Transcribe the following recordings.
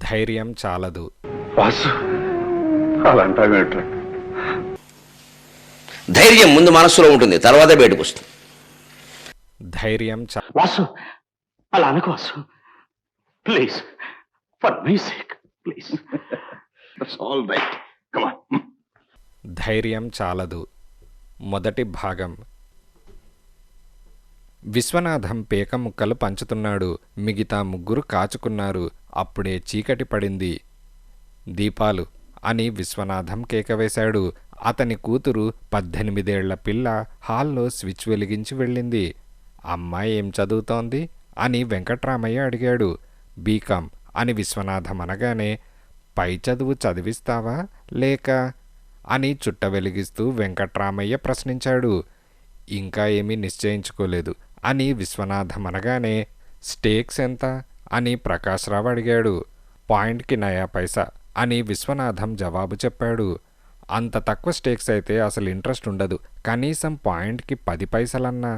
ధైర్యం చాలదు. వాసు అలాంటావేంట్రా? ధైర్యం ముందు మనస్సులో ఉంటుంది, తర్వాత బయటకు వస్తుంది. ధైర్యం వాసు అలా అనుకో Vasu, please, for my sake please. That's all right, come on. ధైర్యం చాలదు. మొదటి భాగం. విశ్వనాథం పేక ముక్కలు పంచుతున్నాడు. మిగతా ముగ్గురు కాచుకున్నారు. అప్పుడే చీకటి పడింది. దీపాలు అని విశ్వనాథం కేకవేశాడు. అతని కూతురు 18 ఏళ్ల పిల్ల హాల్లో స్విచ్ వెలిగించి వెళ్ళింది. అమ్మాయి ఏం చదువుతోంది అని వెంకట్రామయ్య అడిగాడు. బీకాం అని విశ్వనాథం అనగానే, పై చదువు చదివిస్తావా లేక అని చుట్ట వెలిగిస్తూ వెంకట్రామయ్య ప్రశ్నించాడు. ఇంకా ఏమీ నిశ్చయించుకోలేదు అని విశ్వనాథం అనగానే, స్టేక్స్ ఎంత అని ప్రకాశ్రావు అడిగాడు. పాయింట్కి 9 పైసా అని విశ్వనాథం జవాబు చెప్పాడు. అంత తక్కువ స్టేక్స్ అయితే అసలు ఇంట్రెస్ట్ ఉండదు, కనీసం పాయింట్కి 10 పైసలన్నా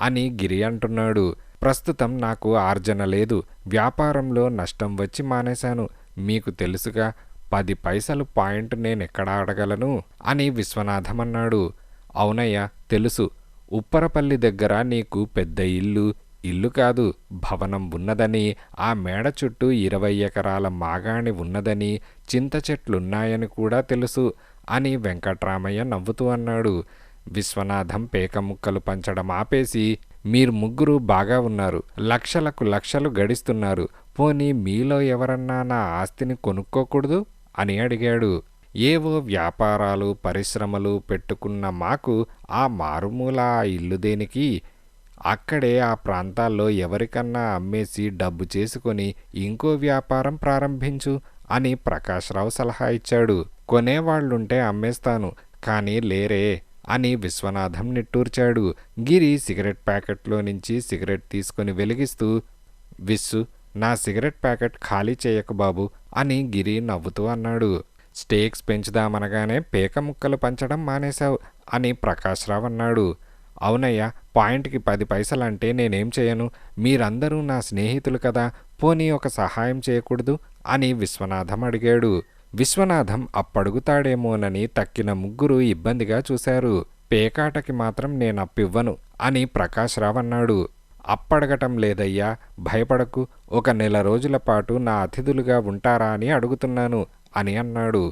అని గిరి అంటున్నాడు. ప్రస్తుతం నాకు ఆర్జన లేదు, వ్యాపారంలో నష్టం వచ్చి మానేశాను. మీకు తెలుసుగా, 10 పైసలు పాయింట్ నేనెక్కడా అడగలను అని విశ్వనాథం అన్నాడు. అవునయ్యా తెలుసు, ఉప్పరపల్లి దగ్గర నీకు పెద్ద ఇల్లు కాదు భవనం ఉన్నదని, ఆ మేడ చుట్టూ 20 ఎకరాల మాగాణి ఉన్నదని, చింత చెట్లున్నాయని కూడా తెలుసు అని వెంకట్రామయ్య నవ్వుతూ అన్నాడు. విశ్వనాథం పేక ముక్కలు పంచడం ఆపేసి, మీరు ముగ్గురు బాగా ఉన్నారు, లక్షలకు లక్షలు గడిస్తున్నారు, పోనీ మీలో ఎవరన్నా నా ఆస్తిని కొనుక్కోకూడదు అని అడిగాడు. ఏవో వ్యాపారాలు పరిశ్రమలు పెట్టుకున్న మాకు ఆ మారుమూల ఆ ఇల్లు దేనికి? అక్కడే ఆ ప్రాంతాల్లో ఎవరికన్నా అమ్మేసి డబ్బు చేసుకొని ఇంకో వ్యాపారం ప్రారంభించు అని ప్రకాశ్రావు సలహా ఇచ్చాడు. కొనేవాళ్లుంటే అమ్మేస్తాను, కానీ లేరే అని విశ్వనాథం నిట్టూర్చాడు. గిరి సిగరెట్ ప్యాకెట్లో నుంచి సిగరెట్ తీసుకొని వెలిగిస్తూ, విస్సు నా సిగరెట్ ప్యాకెట్ ఖాళీ చేయకు బాబు అని గిరి నవ్వుతూ అన్నాడు. స్టేక్స్ పెంచుదామనగానే పేక ముక్కలు పంచడం మానేశావు అని ప్రకాశ్రావు అన్నాడు. అవునయ్యా, పాయింట్కి 10 పైసలంటే నేనేం చేయను, మీరందరూ నా స్నేహితులు కదా, పోనీ ఒక సహాయం చేయకూడదు అని విశ్వనాథం అడిగాడు. విశ్వనాథం అప్పడుగుతాడేమోనని తక్కిన ముగ్గురు ఇబ్బందిగా చూశారు. పేకాటకి మాత్రం నేనప్పివ్వను అని ప్రకాశ్రావు అన్నాడు. అప్పడగటం లేదయ్యా, భయపడకు, 1 నెల రోజుల పాటు నా అతిథులుగా ఉంటారా అని అడుగుతున్నాను అని అన్నాడు.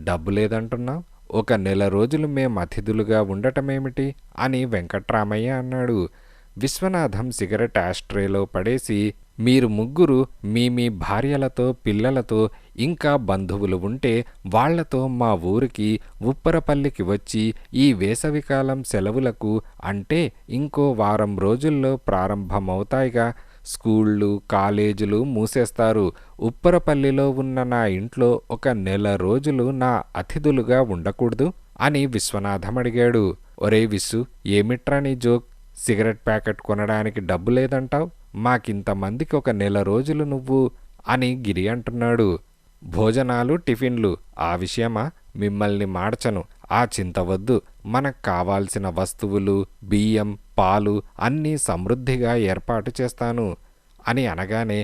డబ్బు లేదంటున్నావు, 1 నెల రోజులు మేం అతిథులుగా ఉండటమేమిటి అని వెంకట్రామయ్య అన్నాడు. విశ్వనాథం సిగరెట్ యాస్ట్రేలో పడేసి, మీరు ముగ్గురు మీ భార్యలతో పిల్లలతో ఇంకా బంధువులు ఉంటే వాళ్లతో మా ఊరికి ఉప్పరపల్లికి వచ్చి ఈ వేసవికాలం సెలవులకు, అంటే ఇంకో వారం రోజుల్లో ప్రారంభమవుతాయిగా, స్కూళ్ళు కాలేజీలు మూసేస్తారు, ఉప్పరపల్లిలో ఉన్న నా ఇంట్లో 1 నెల రోజులు నా అతిథులుగా ఉండకూడదు అని విశ్వనాథం అడిగాడు. ఒరే విస్సు, ఏమిట్రా నీ జోక్? సిగరెట్ ప్యాకెట్ కొనడానికి డబ్బు లేదంటావు, మాకింతమందికి 1 నెల రోజులు నువ్వు అని గిరి అంటున్నాడు. భోజనాలు టిఫిన్లు ఆ విషయమా? మిమ్మల్ని మార్చను, ఆ చింత వద్దు, మనకు కావాల్సిన వస్తువులు బియ్యం పాలు అన్నీ సమృద్ధిగా ఏర్పాటు చేస్తాను అని అనగానే,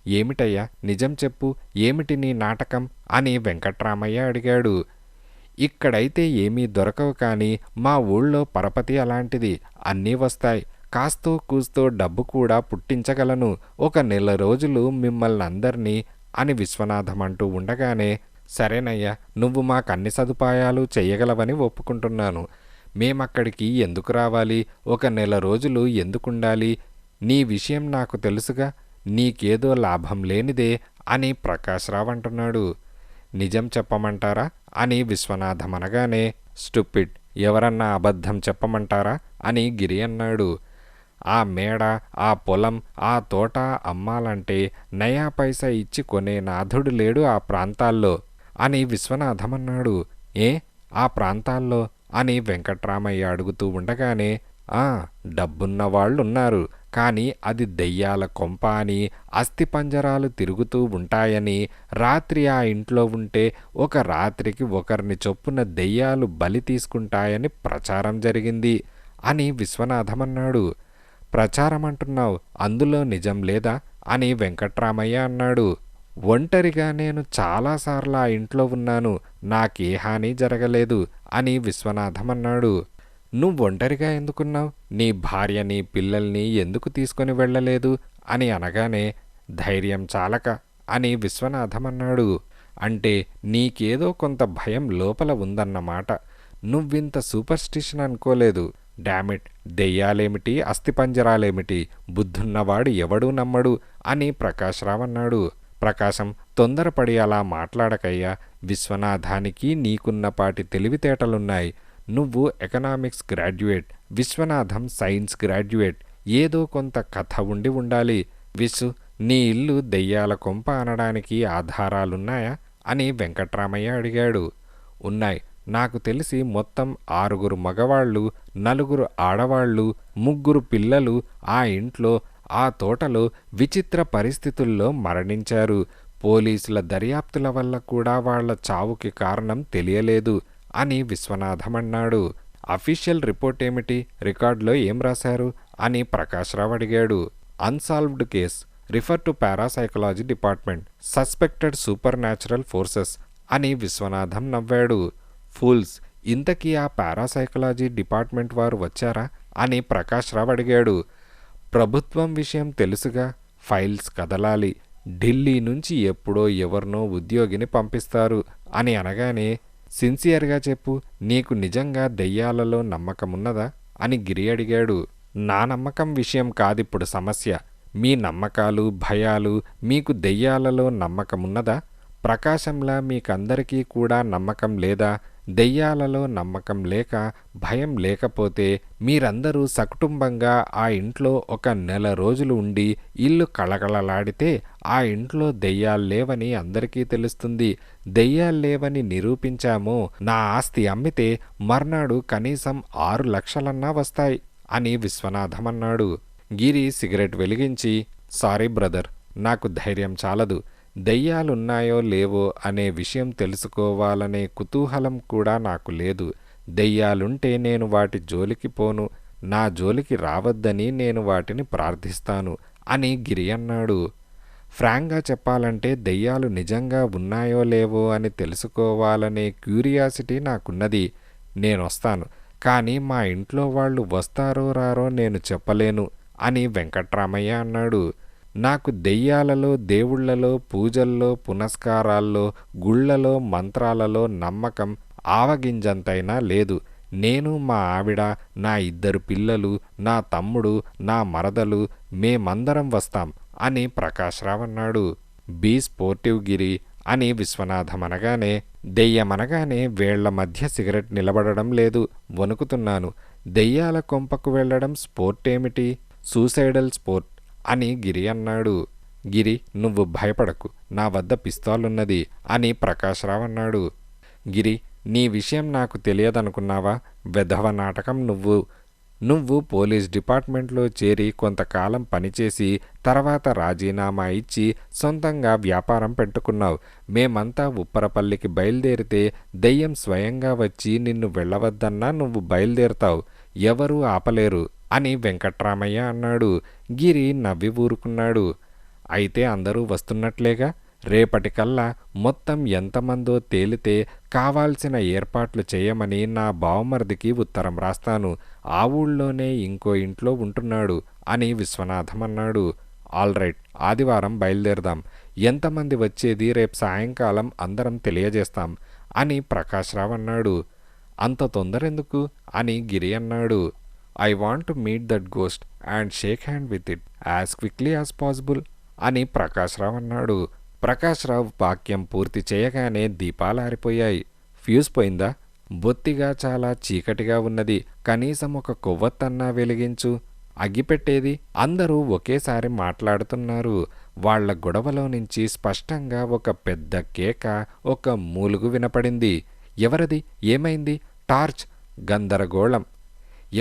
ఏమిటయ్యా నిజం చెప్పు, ఏమిటి నీ నాటకం అని వెంకట్రామయ్య అడిగాడు. ఇక్కడైతే ఏమీ దొరకవు, కానీ మా ఊళ్ళో పరపతి అలాంటిది, అన్నీ వస్తాయి, కాస్తో కూస్తో డబ్బు కూడా పుట్టించగలను, 1 నెల రోజులు మిమ్మల్ని అందర్నీ అని విశ్వనాథం అంటూ ఉండగానే, సరేనయ్యా, నువ్వు మాకన్ని సదుపాయాలు చెయ్యగలవని ఒప్పుకుంటున్నాను, మేమక్కడికి ఎందుకు రావాలి, 1 నెల రోజులు ఎందుకుండాలి, నీ విషయం నాకు తెలుసుగా, నీకేదో లాభం లేనిదే అని ప్రకాశ్రావు అంటున్నాడు. నిజం చెప్పమంటారా అని విశ్వనాథం అనగానే, స్టూపిడ్, ఎవరన్నా అబద్ధం చెప్పమంటారా అని గిరి అన్నాడు. ఆ మేడ ఆ పొలం ఆ తోట అమ్మాలంటే 9 పైసా ఇచ్చి కొనే నాథుడు లేడు ఆ ప్రాంతాల్లో అని విశ్వనాథం అన్నాడు. ఏ ఆ ప్రాంతాల్లో అని వెంకట్రామయ్య అడుగుతూ ఉండగానే, డబ్బున్న వాళ్ళున్నారు, కానీ అది దెయ్యాల కొంప అని, అస్థిపంజరాలు తిరుగుతూ ఉంటాయని, రాత్రి ఆ ఇంట్లో ఉంటే 1 రాత్రికి ఒకరిని చొప్పున దెయ్యాలు బలి తీసుకుంటాయని ప్రచారం జరిగింది అని విశ్వనాథం అన్నాడు. ప్రచారం అంటున్నావు, అందులో నిజం లేదా అని వెంకట్రామయ్య అన్నాడు. ఒంటరిగా నేను చాలాసార్లు ఆ ఇంట్లో ఉన్నాను, నాకే హాని జరగలేదు అని విశ్వనాథం అన్నాడు. నువ్వొంటరిగా ఎందుకున్నావు? నీ భార్యని పిల్లల్ని ఎందుకు తీసుకొని వెళ్ళలేదు అని అనగానే ధైర్యం చాలక అని విశ్వనాథం అన్నాడు. అంటే నీకేదో కొంత భయం లోపల ఉందన్నమాట. నువ్వింత సూపర్స్టిషన్ అనుకోలేదు. డామిట్, దెయ్యాలేమిటి అస్థిపంజరాలేమిటి, బుద్ధున్నవాడు ఎవడూ నమ్మడు అని ప్రకాశ్రావు అన్నాడు. ప్రకాశం, తొందరపడి అలా మాట్లాడకయ్యా. విశ్వనాథానికి నీకున్నపాటి తెలివితేటలున్నాయి. నువ్వు economics graduate, Viswanatham science graduate. ఏదో కొంత కథ ఉండి ఉండాలి. విసు, నీ ఇల్లు దెయ్యాల కొంప అనడానికి ఆధారాలున్నాయా అని వెంకట్రామయ్య అడిగాడు. ఉన్నాయి. నాకు తెలిసి మొత్తం 6 మగవాళ్ళు, 4 ఆడవాళ్ళు, 3 పిల్లలు ఆ ఇంట్లో ఆ తోటలో విచిత్ర పరిస్థితుల్లో మరణించారు. పోలీసుల దర్యాప్తుల వల్ల కూడా వాళ్ల చావుకి కారణం తెలియలేదు అని విశ్వనాథం అన్నాడు. అఫీషియల్ రిపోర్ట్ ఏమిటి? రికార్డులో ఏం రాశారు అని ప్రకాశ్రావు అడిగాడు. Unsolved case, refer to parapsychology department, suspected supernatural forces అని విశ్వనాథం నవ్వాడు. ఫూల్స్, ఇంతకీ ఆ పారాసైకలాజీ డిపార్ట్మెంట్ వారు వచ్చారా అని ప్రకాశ్రావు అడిగాడు. ప్రభుత్వం విషయం తెలుసుగా, ఫైల్స్ కదలాలి. ఢిల్లీ నుంచి ఎప్పుడో ఎవరినో ఉద్యోగిని పంపిస్తారు అని అనగానే, సిన్సియర్గా చెప్పు, నీకు నిజంగా దెయ్యాలలో నమ్మకమున్నదా అని గిరి అడిగాడు. నా నమ్మకం విషయం కాదిప్పుడు సమస్య. మీ నమ్మకాలు, భయాలు, మీకు దెయ్యాలలో నమ్మకమున్నదా? ప్రకాశంలా మీకందరికీ కూడా నమ్మకం లేదా? దెయ్యాలలో నమ్మకం లేక, భయం లేకపోతే మీరందరూ సకుటుంబంగా ఆ ఇంట్లో ఒక నెల రోజులు ఉండి ఇల్లు కళకళలాడితే ఆ ఇంట్లో దెయ్యాల్లేవని అందరికీ తెలుస్తుంది. దెయ్యాల్లేవని నిరూపించామో నా ఆస్తి అమ్మితే మర్నాడు కనీసం 6 లక్షలన్నా వస్తాయి అని విశ్వనాథం అన్నాడు. గిరి సిగరెట్ వెలిగించి, సారీ బ్రదర్, నాకు ధైర్యం చాలదు. దెయ్యాలున్నాయో లేవో అనే విషయం తెలుసుకోవాలనే కుతూహలం కూడా నాకు లేదు. దెయ్యాలుంటే నేను వాటి జోలికి పోను. నా జోలికి రావద్దని నేను వాటిని ప్రార్థిస్తాను అని గిరి అన్నాడు. ఫ్రాంక్గా చెప్పాలంటే దెయ్యాలు నిజంగా ఉన్నాయో లేవో అని తెలుసుకోవాలనే క్యూరియాసిటీ నాకున్నది. నేనొస్తాను, కానీ మా ఇంట్లో వాళ్ళు వస్తారో రారో నేను చెప్పలేను అని వెంకట్రామయ్య అన్నాడు. నాకు దెయ్యాలలో, దేవుళ్లలో, పూజల్లో, పునస్కారాల్లో, గుళ్లలో, మంత్రాలలో నమ్మకం ఆవగింజంతైనా లేదు. నేను, మా ఆవిడ, నా 2 పిల్లలు, నా తమ్ముడు, నా మరదలు, మేమందరం వస్తాం అని ప్రకాశ్రావు అన్నాడు. బీ స్పోర్టివ్ గిరి అని విశ్వనాథం అనగానే, దెయ్యమనగానే వేళ్ల మధ్య సిగరెట్ నిలబడడం లేదు, వణుకుతున్నాను. దెయ్యాల కొంపకు వెళ్లడం స్పోర్ట్ ఏమిటి? సూసైడల్ స్పోర్ట్ అని గిరి అన్నాడు. గిరి, నువ్వు భయపడకు, నా వద్ద పిస్తోలున్నది అని ప్రకాశ్రావు అన్నాడు. గిరి, నీ విషయం నాకు తెలియదనుకున్నావా? వెధవ నాటకం నువ్వు పోలీస్ డిపార్ట్మెంట్లో చేరి కొంతకాలం పనిచేసి తర్వాత రాజీనామా ఇచ్చి సొంతంగా వ్యాపారం పెట్టుకున్నావు. మేమంతా ఉప్పరపల్లికి బయలుదేరితే దెయ్యం స్వయంగా వచ్చి నిన్ను వెళ్ళవద్దన్నా నువ్వు బయలుదేరుతావు. ఎవరూ ఆపలేరు అని వెంకట్రామయ్య అన్నాడు. గిరి నవ్వి ఊరుకున్నాడు. అయితే అందరూ వస్తున్నట్లేగా? రేపటికల్లా మొత్తం ఎంతమందో తేలితే కావాల్సిన ఏర్పాట్లు చేయమని నా బావమరిదికి ఉత్తరం రాస్తాను. ఆ ఊళ్ళోనే ఇంకో ఇంట్లో ఉంటున్నాడు అని విశ్వనాథం అన్నాడు. ఆల్రైట్, ఆదివారం బయలుదేరదాం. ఎంతమంది వచ్చేది రేపు సాయంకాలం అందరం తెలియజేస్తాం అని ప్రకాశ్రావు అన్నాడు. అంత తొందరెందుకు అని గిరి అన్నాడు. I want to meet that ghost and shake hand with it as quickly as possible అని ప్రకాశ్రావు అన్నాడు. ప్రకాశ్రావు వాక్యం పూర్తి చేయగానే దీపాలారిపోయాయి. ఫ్యూజ్ పోయిందా? బొత్తిగా చాలా చీకటిగా ఉన్నది. కనీసం ఒక కొవ్వొత్తన్నా వెలిగించు. అగ్గిపెట్టేది? అందరూ ఒకేసారి మాట్లాడుతున్నారు. వాళ్ల గొడవలో నుంచి స్పష్టంగా ఒక పెద్ద కేక, ఒక మూలుగు వినపడింది. ఎవరది? ఏమైంది? టార్చ్! గందరగోళం.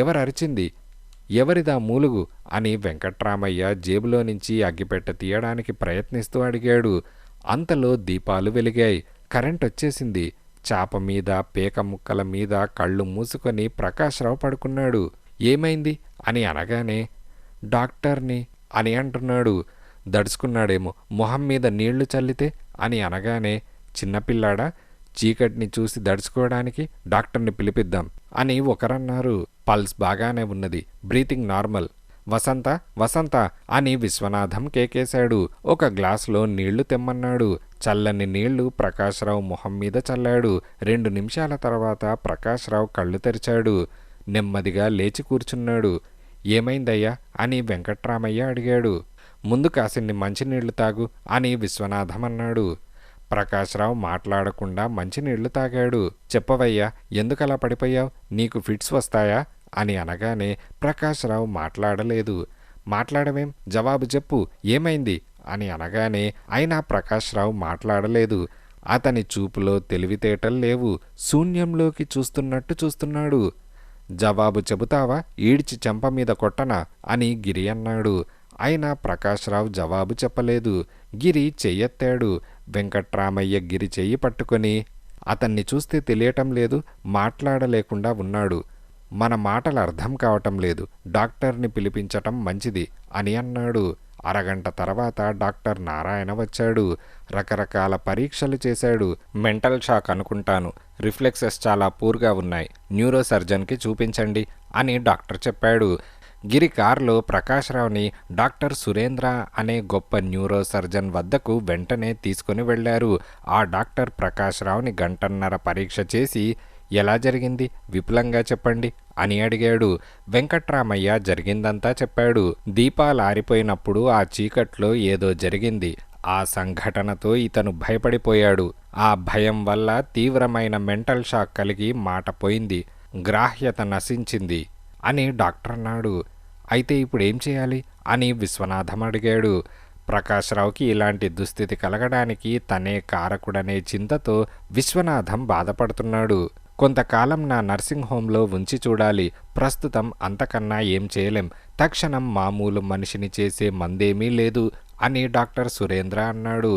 ఎవరరిచింది? ఎవరిదా మూలుగు అని వెంకట్రామయ్య జేబులో నుంచి అగ్గిపెట్ట తీయడానికి ప్రయత్నిస్తూ అడిగాడు. అంతలో దీపాలు వెలిగాయి. కరెంట్ వచ్చేసింది. చాప మీద, పేక ముక్కల మీద కళ్ళు మూసుకొని ప్రకాశ్రావు పడుకున్నాడు. ఏమైంది అని అనగానే, డాక్టర్ని అని అంటున్నాడు. దడుచుకున్నాడేమో, మొహం మీద నీళ్లు చల్లితే అని అనగానే, చిన్నపిల్లాడా, చీకటిని చూసి దడుచుకోవడానికి డాక్టర్ని పిలిపిద్దాం అని ఒకరన్నారు. పల్స్ బాగానే ఉన్నది, బ్రీతింగ్ నార్మల్. వసంత వసంత అని విశ్వనాథం కేకేశాడు. ఒక గ్లాసులో నీళ్లు తెమ్మన్నాడు. చల్లని నీళ్లు ప్రకాశ్రావు మొహం మీద చల్లాడు. 2 నిమిషాల తర్వాత ప్రకాశ్రావు కళ్ళు తెరిచాడు. నెమ్మదిగా లేచి కూర్చున్నాడు. ఏమైందయ్యా అని వెంకట్రామయ్య అడిగాడు. ముందు కాసిన్ని మంచినీళ్లు తాగు అని విశ్వనాథం అన్నాడు. ప్రకాశ్రావు మాట్లాడకుండా మంచినీళ్లు తాగాడు. చెప్పవయ్యా, ఎందుకలా పడిపోయావు? నీకు ఫిట్స్ వస్తాయా అని అనగానే ప్రకాశ్రావు మాట్లాడలేదు. మాట్లాడవేం, జవాబు చెప్పు, ఏమైంది అని అనగానే అయినా ప్రకాశ్రావు మాట్లాడలేదు. అతని చూపులో తెలివితేటలు లేవు. శూన్యంలోకి చూస్తున్నట్టు చూస్తున్నాడు. జవాబు చెబుతావా, ఈడ్చి చెంప మీద కొట్టనా అని గిరి అన్నాడు. అయినా ప్రకాశ్రావు జవాబు చెప్పలేదు. గిరి చెయ్యెత్తాడు. వెంకట్రామయ్య గిరి చెయ్యి పట్టుకొని, అతన్ని చూస్తే తెలియటం లేదు, మాట్లాడలేకుండా ఉన్నాడు. మన మాటలు అర్థం కావటం లేదు, డాక్టర్ని పిలిపించటం మంచిది అని అన్నాడు. అరగంట తర్వాత డాక్టర్ నారాయణ వచ్చాడు. రకరకాల పరీక్షలు చేశాడు. మెంటల్ షాక్ అనుకుంటాను, రిఫ్లెక్సెస్ చాలా పూర్గా ఉన్నాయి, న్యూరో సర్జన్కి చూపించండి అని డాక్టర్ చెప్పాడు. గిరి కారులో ప్రకాశ్రావుని డాక్టర్ సురేంద్ర అనే గొప్ప న్యూరో సర్జన్ వద్దకు వెంటనే తీసుకుని వెళ్లారు. ఆ డాక్టర్ ప్రకాశ్రావుని గంటన్నర పరీక్ష చేసి, ఎలా జరిగింది విపులంగా చెప్పండి అని అడిగాడు. వెంకట్రామయ్య జరిగిందంతా చెప్పాడు. దీపాలు ఆరిపోయినప్పుడు ఆ చీకట్లో ఏదో జరిగింది. ఆ సంఘటనతో ఇతను భయపడిపోయాడు. ఆ భయం వల్ల తీవ్రమైన మెంటల్ షాక్ కలిగి మాట పోయింది, గ్రాహ్యత నశించింది అని డాక్టర్ అన్నాడు. అయితే ఇప్పుడు ఏం చేయాలి అని విశ్వనాథం అడిగాడు. ప్రకాశ్రావుకి ఇలాంటి దుస్థితి కలగడానికి తనే కారకుడనే చింతతో విశ్వనాథం బాధపడుతున్నాడు. కొంతకాలం నా నర్సింగ్ హోంలో ఉంచి చూడాలి. ప్రస్తుతం అంతకన్నా ఏం చేయలేం. తక్షణం మామూలు మనిషిని చేసే మందేమీ లేదు అని డాక్టర్ సురేంద్ర అన్నాడు.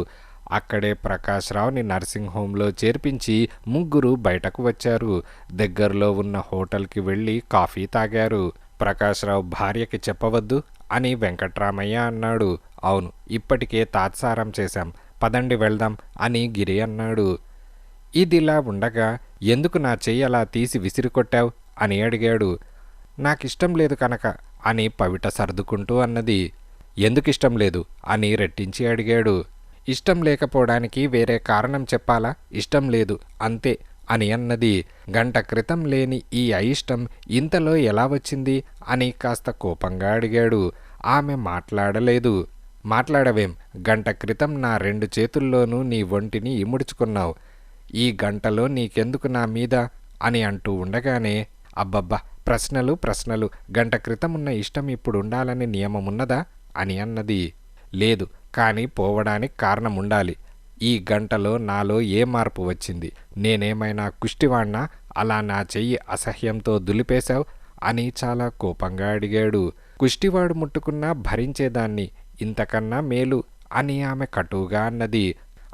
అక్కడే ప్రకాశ్రావుని నర్సింగ్ హోంలో చేర్పించి 3 బయటకు వచ్చారు. దగ్గరలో ఉన్న హోటల్కి వెళ్ళి కాఫీ తాగారు. ప్రకాశ్రావు భార్యకి చెప్పవద్దు అని వెంకట్రామయ్య అన్నాడు. అవును, ఇప్పటికే తాత్సారం చేశాం, పదండి వెళ్దాం అని గిరి అన్నాడు. ఇదిలా ఉండగా, ఎందుకు నా చెయ్యి అలా తీసి విసిరికొట్టావు అని అడిగాడు. నాకిష్టం లేదు కనుక అని పవిట సర్దుకుంటూ అన్నది. ఎందుకిష్టం లేదు అని రెట్టించి అడిగాడు. ఇష్టం లేకపోవడానికి వేరే కారణం చెప్పాలా? ఇష్టం లేదు అంతే అని అన్నది. గంట క్రితం లేని ఈ అయిష్టం ఇంతలో ఎలా వచ్చింది అని కాస్త కోపంగా అడిగాడు. ఆమె మాట్లాడలేదు. మాట్లాడవేం, గంట క్రితం నా 2 చేతుల్లోనూ నీ ఒంటిని ఇముడుచుకున్నావు. ఈ గంటలో నీకెందుకు నా మీద అని అంటూ ఉండగానే, అబ్బబ్బా, ప్రశ్నలు, గంట క్రితం ఉన్న ఇష్టం ఇప్పుడు ఉండాలని నియమమున్నదా అని అన్నది. లేదు, కానీ పోవడానికి కారణం ఉండాలి. ఈ గంటలో నాలో ఏ మార్పు వచ్చింది? నేనేమైనా కుష్టివాణ్ణా అలా నా చెయ్యి అసహ్యంతో దులిపేశావు అని చాలా కోపంగా అడిగాడు. కుష్టివాడు ముట్టుకున్నా భరించేదాన్ని, ఇంతకన్నా మేలు అని ఆమె కటువుగా అన్నది.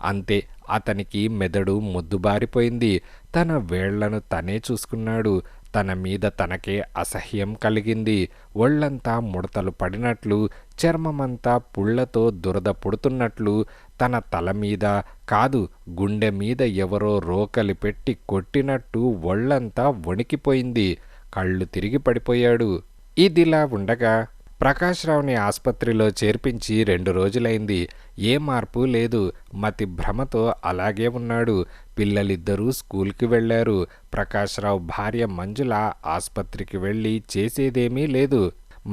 అంతే, అతనికి మెదడు మొద్దుబారిపోయింది. తన వేళ్లను తనే చూసుకున్నాడు. తన మీద తనకే అసహ్యం కలిగింది. ఒళ్లంతా ముడతలు పడినట్లు, చర్మమంతా పుళ్లతో దురద పుడుతున్నట్లు, తన తల మీద కాదు గుండె మీద ఎవరో రోకలి పెట్టి కొట్టినట్టు ఒళ్లంతా వణికిపోయింది. కళ్ళు తిరిగి పడిపోయాడు. ఇదిలా ఉండగా ప్రకాశ్రావుని ఆసుపత్రిలో చేర్పించి 2 రోజులైంది. ఏ మార్పు లేదు. మతి భ్రమతో అలాగే ఉన్నాడు. పిల్లలిద్దరూ స్కూల్కి వెళ్లారు. ప్రకాశ్రావు భార్య మంజుల ఆసుపత్రికి వెళ్ళి చేసేదేమీ లేదు.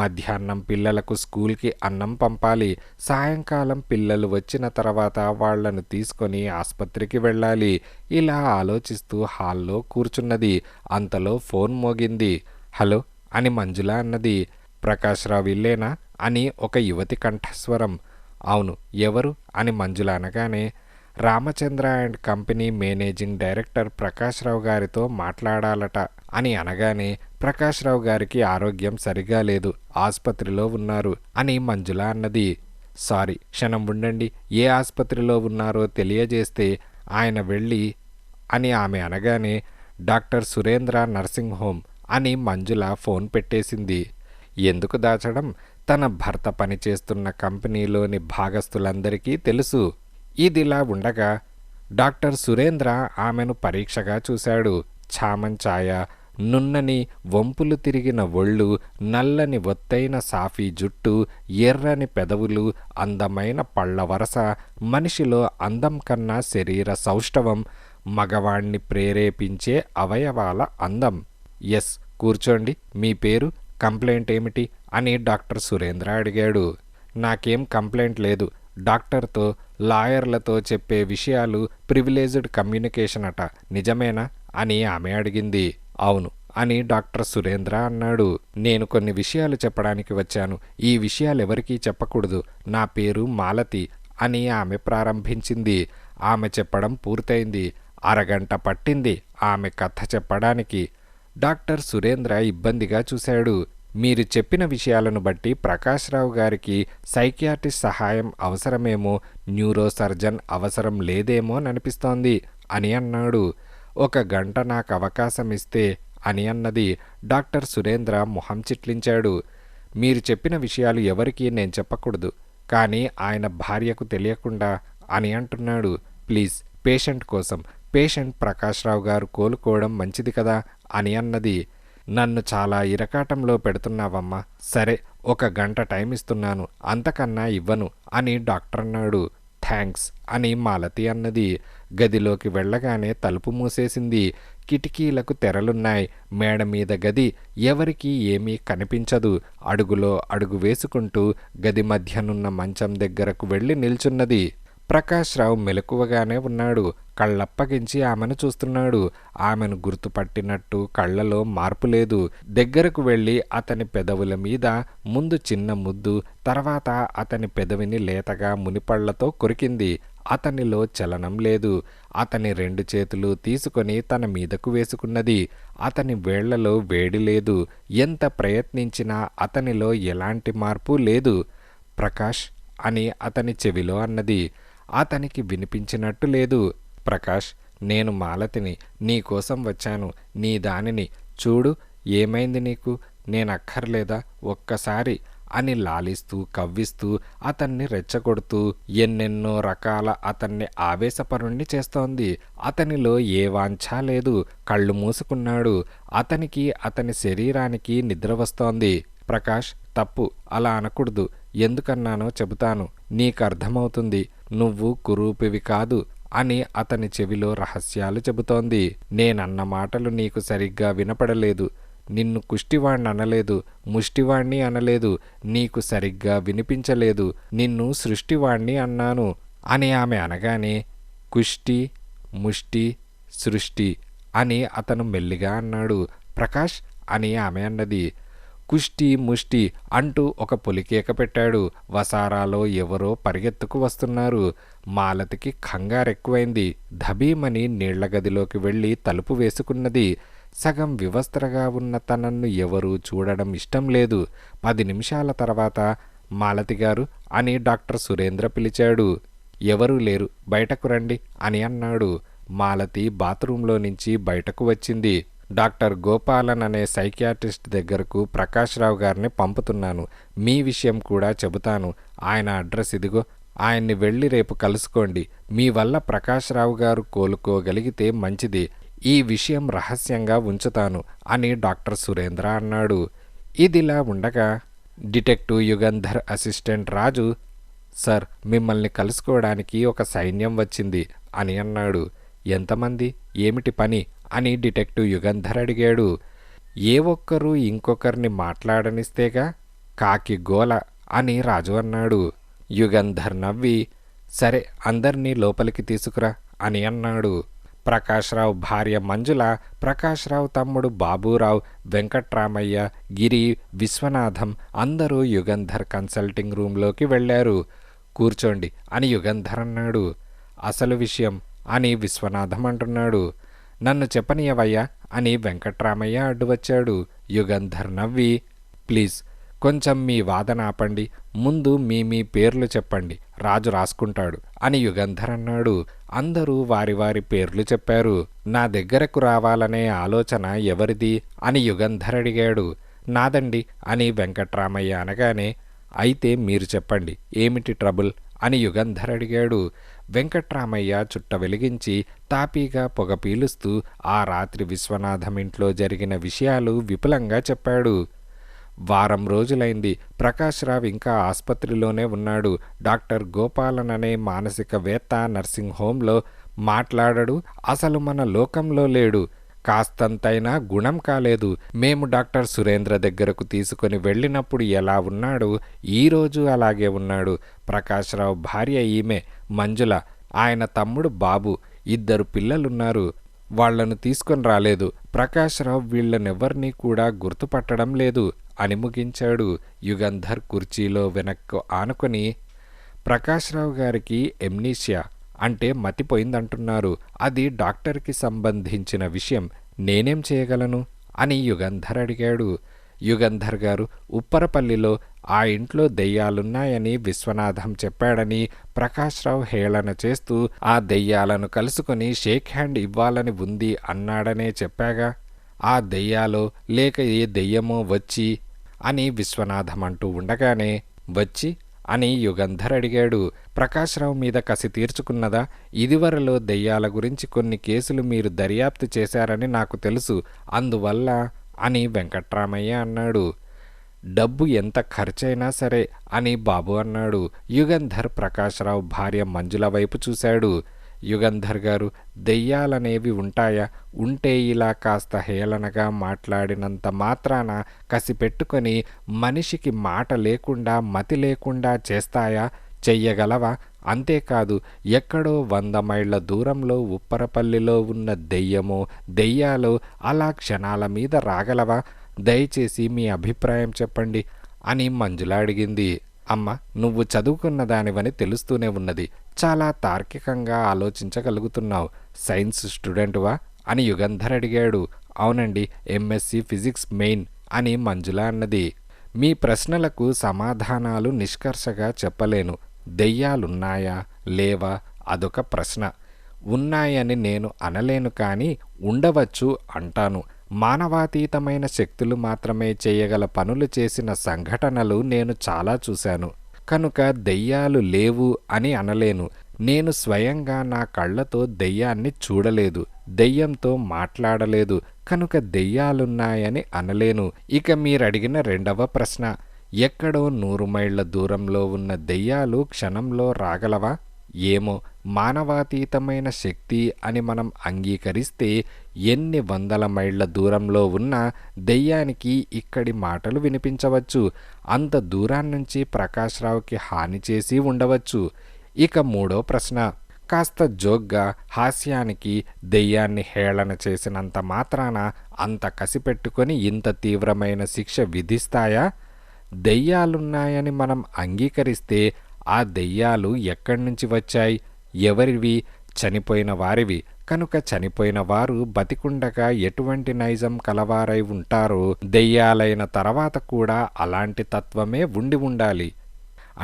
మధ్యాహ్నం పిల్లలకు స్కూల్కి అన్నం పంపాలి. సాయంకాలం పిల్లలు వచ్చిన తర్వాత వాళ్లను తీసుకొని ఆసుపత్రికి వెళ్ళాలి. ఇలా ఆలోచిస్తూ హాల్లో కూర్చున్నది. అంతలో ఫోన్ మోగింది. హలో అని మంజుల అన్నది. ప్రకాశ్రావు ఇల్లేనా అని ఒక యువతి కంఠస్వరం. అవును, ఎవరు అని మంజుల అనగానే, Ramachandra and company managing director Prakash Rao గారితో మాట్లాడాలట అని అనగానే, ప్రకాశ్రావు గారికి ఆరోగ్యం సరిగా లేదు, ఆసుపత్రిలో ఉన్నారు అని మంజుల అన్నది. సారీ, క్షణం ఉండండి, ఏ ఆసుపత్రిలో ఉన్నారో తెలియజేస్తే ఆయన వెళ్ళి అని ఆమె అనగానే, డాక్టర్ సురేంద్ర నర్సింగ్ హోమ్ అని మంజుల ఫోన్ పెట్టేసింది. ఎందుకు దాచడం, తన భర్త పనిచేస్తున్న కంపెనీలోని భాగస్తులందరికీ తెలుసు. ఇదిలా ఉండగా డాక్టర్ సురేంద్ర ఆమెను పరీక్షగా చూశాడు. ఛామంచాయ, నున్నని వంపులు తిరిగిన ఒళ్ళు, నల్లని ఒత్తైన సాఫీ జుట్టు, ఎర్రని పెదవులు, అందమైన పళ్ళ వరస, మనిషిలో అందం కన్నా శరీర సౌష్ఠవం, మగవాణ్ణి ప్రేరేపించే అవయవాల అందం. ఎస్, కూర్చోండి. మీ పేరు, కంప్లైంట్ ఏమిటి అని డాక్టర్ సురేంద్ర అడిగాడు. నాకేం కంప్లైంట్ లేదు. డాక్టర్తో, లాయర్లతో చెప్పే విషయాలు ప్రివిలేజ్డ్ కమ్యూనికేషన్ అట, నిజమేనా అని ఆమె అడిగింది. అవును అని డాక్టర్ సురేంద్ర అన్నాడు. నేను కొన్ని విషయాలు చెప్పడానికి వచ్చాను. ఈ విషయాలు ఎవరికీ చెప్పకూడదు. నా పేరు మాలతి అని ఆమె ప్రారంభించింది. ఆమె చెప్పడం పూర్తయింది. అరగంట పట్టింది ఆమె కథ చెప్పడానికి. డాక్టర్ సురేంద్ర ఇబ్బందిగా చూశాడు. మీరు చెప్పిన విషయాలను బట్టి ప్రకాశ్రావు గారికి సైకియాట్రిస్ట్ సహాయం అవసరమేమో, న్యూరోసర్జన్ అవసరం లేదేమోననిపిస్తోంది అని అన్నాడు. 1 గంట నాకు అవకాశం ఇస్తే అని అన్నది. డాక్టర్ సురేంద్ర మొహం చిట్లించాడు. మీరు చెప్పిన విషయాలు ఎవరికీ నేను చెప్పకూడదు, కానీ ఆయన భార్యకు తెలియకుండా అని అంటున్నాడు. ప్లీజ్, పేషెంట్ కోసం, పేషెంట్ ప్రకాశ్రావు గారు కోలుకోవడం మంచిది కదా అని అన్నది. నన్ను చాలా ఇరకాటంలో పెడుతున్నావమ్మా. సరే, 1 గంట టైం ఇస్తున్నాను, అంతకన్నా ఇవ్వను అని డాక్టర్ అన్నాడు. థ్యాంక్స్ అని మాలతి అన్నది. గదిలోకి వెళ్ళగానే తలుపు మూసేసింది. కిటికీలకు తెరలున్నాయి. మేడ మీద గది, ఎవరికీ ఏమీ కనిపించదు. అడుగులో అడుగు వేసుకుంటూ గది మధ్యనున్న మంచం దగ్గరకు వెళ్ళి నిల్చున్నది. ప్రకాశ్రావు మెలకువగానే ఉన్నాడు. కళ్ళప్పగించి ఆమెను చూస్తున్నాడు. ఆమెను గుర్తుపట్టినట్టు కళ్ళలో మార్పు లేదు. దగ్గరకు వెళ్ళి అతని పెదవుల మీద ముందు చిన్న ముద్దు, తర్వాత అతని పెదవిని లేతగా మునిపళ్లతో కొరికింది. అతనిలో చలనం లేదు. అతని 2 చేతులు తీసుకొని తన మీదకు వేసుకున్నది. అతని వేళ్లలో వేడి లేదు. ఎంత ప్రయత్నించినా అతనిలో ఎలాంటి మార్పు లేదు. ప్రకాష్ అని అతని చెవిలో అన్నది. అతనికి వినిపించినట్టు లేదు. ప్రకాష్, నేను మాలతిని, నీకోసం వచ్చాను, నీ దానిని. చూడు, ఏమైంది నీకు? నేనక్కర్లేదా? ఒక్కసారి అని లాలిస్తూ కవ్విస్తూ అతన్ని రెచ్చగొడుతూ ఎన్నెన్నో రకాల అతన్ని ఆవేశపరుణ్ణి చేస్తోంది. అతనిలో ఏ వాంఛా లేదు. కళ్ళు మూసుకున్నాడు. అతనికి అతని శరీరానికి నిద్ర వస్తోంది. ప్రకాష్, తప్పు, అలా అనకూడదు. ఎందుకన్నానో చెబుతాను, నీకర్థమవుతుంది. నువ్వు కురూపివి కాదు అని అతని చెవిలో రహస్యాలు చెబుతోంది. నేనన్న మాటలు నీకు సరిగ్గా వినపడలేదు. నిన్ను కుష్టివాణ్ణి అనలేదు, ముష్టివాణ్ణి అనలేదు. నీకు సరిగ్గా వినిపించలేదు. నిన్ను సృష్టివాణ్ణి అన్నాను అని ఆమె అనగానే, కుష్టి, ముష్టి, సృష్టి అని అతను మెల్లిగా అన్నాడు. ప్రకాష్ అని ఆమె అన్నది. కుష్టి, ముష్టి అంటూ ఒక పొలికేక పెట్టాడు. వసారాలో ఎవరో పరిగెత్తుకు వస్తున్నారు. మాలతికి కంగారెక్కువైంది. ధబీమని నీళ్ల గదిలోకి వెళ్ళి తలుపు వేసుకున్నది. సగం వివస్త్రగా ఉన్న తనను ఎవరూ చూడడం ఇష్టం లేదు. 10 నిమిషాల తర్వాత, మాలతిగారు అని డాక్టర్ సురేంద్ర పిలిచాడు. ఎవరూ లేరు, బయటకు రండి అని అన్నాడు. మాలతి బాత్రూంలో నుంచి బయటకు వచ్చింది. డాక్టర్ గోపాలన్ అనే సైకియాట్రిస్ట్ దగ్గరకు ప్రకాశ్రావు గారిని పంపుతున్నాను. మీ విషయం కూడా చెబుతాను. ఆయన అడ్రస్ ఇదిగో. ఆయన్ని వెళ్ళి రేపు కలుసుకోండి. మీ వల్ల ప్రకాశ్రావు గారు కోలుకోగలిగితే మంచిది. ఈ విషయం రహస్యంగా ఉంచుతాను అని డాక్టర్ సురేంద్ర అన్నాడు. ఇదిలా ఉండగా డిటెక్టివ్ యుగంధర్ అసిస్టెంట్ రాజు, సార్, మిమ్మల్ని కలుసుకోవడానికి ఒక సైన్యం వచ్చింది అని అన్నాడు. ఎంతమంది? ఏమిటి పని అని డిటెక్టివ్ యుగంధర్ అడిగాడు. ఏ ఒక్కరూ ఇంకొకరిని మాట్లాడనిస్తేగా, కాకి గోల అని రాజు అన్నాడు. యుగంధర్ నవ్వి, సరే, అందర్నీ లోపలికి తీసుకురా అని అన్నాడు. ప్రకాశ్రావు భార్య మంజుల, ప్రకాశ్రావు తమ్ముడు బాబూరావు, వెంకట్రామయ్య, గిరి, విశ్వనాథం అందరూ యుగంధర్ కన్సల్టింగ్ రూంలోకి వెళ్ళారు. కూర్చోండి అని యుగంధర్ అన్నాడు. అసలు విషయం అని విశ్వనాథం అంటున్నాడు. నన్ను చెప్పనీయవయ్యా అని వెంకట్రామయ్య అడ్డువచ్చాడు. యుగంధర్ నవ్వి, ప్లీజ్ కొంచెం మీ వాదన ఆపండి. ముందు మీ పేర్లు చెప్పండి, రాజు రాసుకుంటాడు అని యుగంధర్ అన్నాడు. అందరూ వారి వారి పేర్లు చెప్పారు. నా దగ్గరకు రావాలనే ఆలోచన ఎవరిది అని యుగంధర్ అడిగాడు. నాదండి అని వెంకట్రామయ్య అనగానే, అయితే మీరు చెప్పండి, ఏమిటి ట్రబుల్ అని యుగంధర్ అడిగాడు. వెంకట్రామయ్య చుట్ట వెలిగించి తాపీగా పొగ పీలుస్తూ ఆ రాత్రి విశ్వనాథం ఇంట్లో జరిగిన విషయాలు విపులంగా చెప్పాడు. వారం రోజులైంది. ప్రకాశ్రావ్ ఇంకా ఆస్పత్రిలోనే ఉన్నాడు. డాక్టర్ గోపాలన్ అనే మానసికవేత్త నర్సింగ్ హోంలో మాట్లాడడు, అసలు మన లోకంలో లేడు. కాస్తంతైనా గుణం కాలేదు. మేము డాక్టర్ సురేంద్ర దగ్గరకు తీసుకొని వెళ్ళినప్పుడు ఎలా ఉన్నాడు, ఈరోజు అలాగే ఉన్నాడు. ప్రకాశ్రావు భార్య ఈమె మంజుల, ఆయన తమ్ముడు బాబు, 2 పిల్లలున్నారు. వాళ్లను తీసుకొని రాలేదు. ప్రకాశ్రావు వీళ్లనెవ్వరినీ కూడా గుర్తుపట్టడం లేదు అని ముగించాడు. యుగంధర్ కుర్చీలో వెనక్కు ఆనుకొని, ప్రకాశ్రావు గారికి ఎమ్నీషియా అంటే మతిపోయిందంటున్నారు. అది డాక్టర్కి సంబంధించిన విషయం. నేనేం చేయగలను అని యుగంధర్ అడిగాడు. యుగంధర్ గారు, ఉప్పరపల్లిలో ఆ ఇంట్లో దెయ్యాలున్నాయని విశ్వనాథం చెప్పాడని ప్రకాశ్రావు హేళన చేస్తూ ఆ దెయ్యాలను కలుసుకొని షేక్ హ్యాండ్ ఇవ్వాలని ఉంది అన్నాడనే చెప్పాగా. ఆ దెయ్యాలో లేక ఏ దెయ్యమో వచ్చి అని విశ్వనాథం అంటూ ఉండగానే వచ్చి అని యుగంధర్ అడిగాడు. ప్రకాశ్రావు మీద కసి తీర్చుకున్నదా? ఇదివరలో దెయ్యాల గురించి కొన్ని కేసులు మీరు దర్యాప్తు చేశారని నాకు తెలుసు, అందువల్ల అని వెంకట్రామయ్య అన్నాడు. డబ్బు ఎంత ఖర్చైనా సరే అని బాబు అన్నాడు. యుగంధర్ ప్రకాశ్రావు భార్య మంజుల వైపు చూశాడు. యుగంధర్ గారు, దెయ్యాలనేవి ఉంటాయా? ఉంటే ఇలా కాస్త హేళనగా మాట్లాడినంత మాత్రాన కసి పెట్టుకొని మనిషికి మాట లేకుండా మతి లేకుండా చేస్తాయా? చెయ్యగలవా? అంతేకాదు, ఎక్కడో 100 మైళ్ళ దూరంలో ఉప్పరపల్లిలో ఉన్న దెయ్యమో దెయ్యాలో అలా క్షణాల మీద రాగలవా? దయచేసి మీ అభిప్రాయం చెప్పండి అని మంజుల అడిగింది. అమ్మ, నువ్వు చదువుకున్న దానివని తెలుస్తూనే ఉన్నది. చాలా తార్కికంగా ఆలోచించగలుగుతున్నావు. సైన్స్ స్టూడెంటువా అని యుగంధర్ అడిగాడు. అవునండి, ఎంఎస్సి ఫిజిక్స్ మెయిన్ అని మంజుల అన్నది. మీ ప్రశ్నలకు సమాధానాలు నిష్కర్షగా చెప్పలేను. దెయ్యాలున్నాయా లేవా అదొక ప్రశ్న. ఉన్నాయని నేను అనలేను, కానీ ఉండవచ్చు అంటాను. మానవాతీతమైన శక్తులు మాత్రమే చేయగల పనులు చేసిన సంఘటనలు నేను చాలా చూశాను. కనుక దెయ్యాలు లేవు అని అనలేను. నేను స్వయంగా నా కళ్ళతో దెయ్యాన్ని చూడలేదు, దెయ్యంతో మాట్లాడలేదు. కనుక దెయ్యాలున్నాయని అనలేను. ఇక మీరడిగిన 2వ ప్రశ్న, ఎక్కడో 100 మైళ్ళ దూరంలో ఉన్న దెయ్యాలు క్షణంలో రాగలవా? ఏమో, మానవాతీతమైన శక్తి అని మనం అంగీకరిస్తే ఎన్ని 100 మైళ్ళ దూరంలో ఉన్నా దెయ్యానికి ఇక్కడి మాటలు వినిపించవచ్చు. అంత దూరాన్నించి ప్రకాశ్రావుకి హాని చేసి ఉండవచ్చు. ఇక 3వ ప్రశ్న, కాస్త జోక్గా హాస్యానికి దెయ్యాన్ని హేళన చేసినంత మాత్రాన అంత కసిపెట్టుకొని ఇంత తీవ్రమైన శిక్ష విధిస్తాయా? దెయ్యాలున్నాయని మనం అంగీకరిస్తే ఆ దెయ్యాలు ఎక్కడి నుంచి వచ్చాయి? ఎవరివి? చనిపోయిన వారివి. కనుక చనిపోయిన వారు బతికుండగా ఎటువంటి నైజం కలవారై ఉంటారో దెయ్యాలైన తర్వాత కూడా అలాంటి తత్వమే ఉండి ఉండాలి.